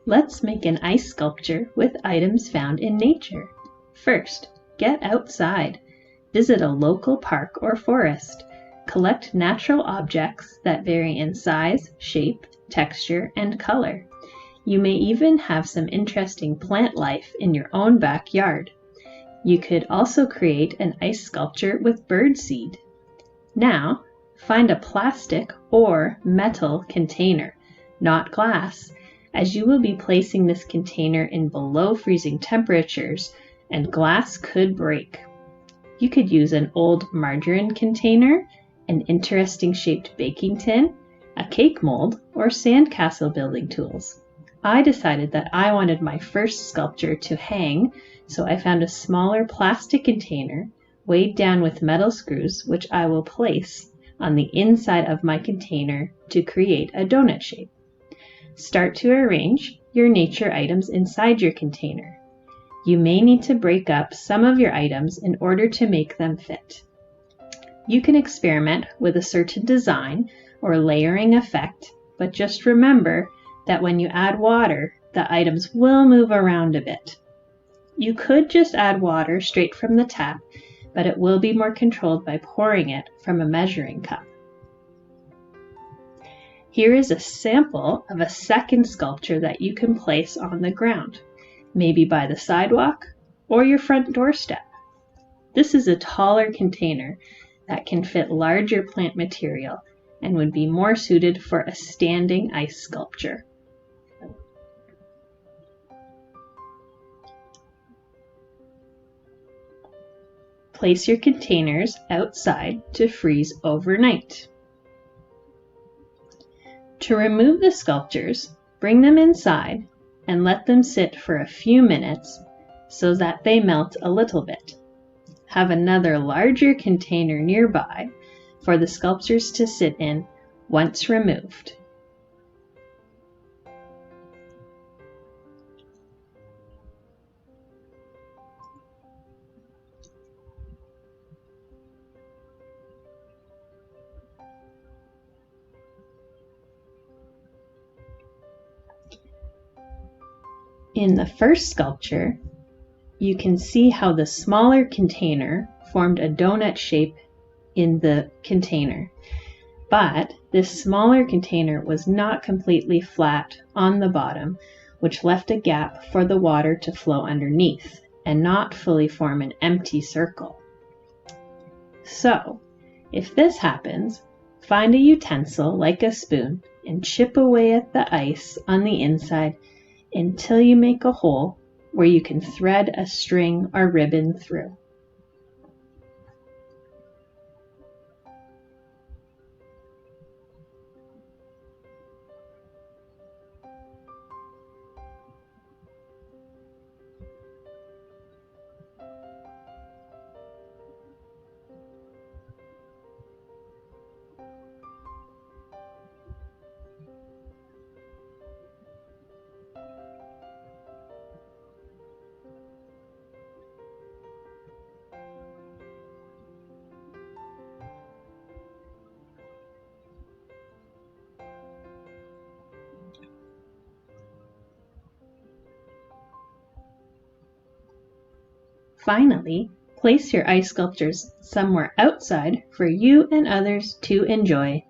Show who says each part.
Speaker 1: Let's make an ice sculpture with items found in nature. First, get outside. Visit a local park or forest. Collect natural objects that vary in size, shape, texture, and color. You may even have some interesting plant life in your own backyard. You could also create an ice sculpture with birdseed. Now, find a plastic or metal container, not glass, as you will be placing this container in below freezing temperatures and glass could break. You could use an old margarine container, an interesting shaped baking tin, a cake mold, or sandcastle building tools. I decided that I wanted my first sculpture to hang, so I found a smaller plastic container weighed down with metal screws, which I will place on the inside of my container to create a donut shape. Start to arrange your nature items inside your container. You may need to break up some of your items in order to make them fit. You can experiment with a certain design or layering effect, but just remember that when you add water, the items will move around a bit. You could just add water straight from the tap, but it will be more controlled by pouring it from a measuring cup. Here is a sample of a second sculpture that you can place on the ground, maybe by the sidewalk or your front doorstep. This is a taller container that can fit larger plant material and would be more suited for a standing ice sculpture. Place your containers outside to freeze overnight. To remove the sculptures, bring them inside and let them sit for a few minutes so that they melt a little bit. Have another larger container nearby for the sculptures to sit in once removed. In the first sculpture, you can see how the smaller container formed a donut shape in the container, but this smaller container was not completely flat on the bottom, which left a gap for the water to flow underneath and not fully form an empty circle. So, if this happens, find a utensil like a spoon and chip away at the ice on the inside until you make a hole where you can thread a string or ribbon through. Finally, place your ice sculptures somewhere outside for you and others to enjoy.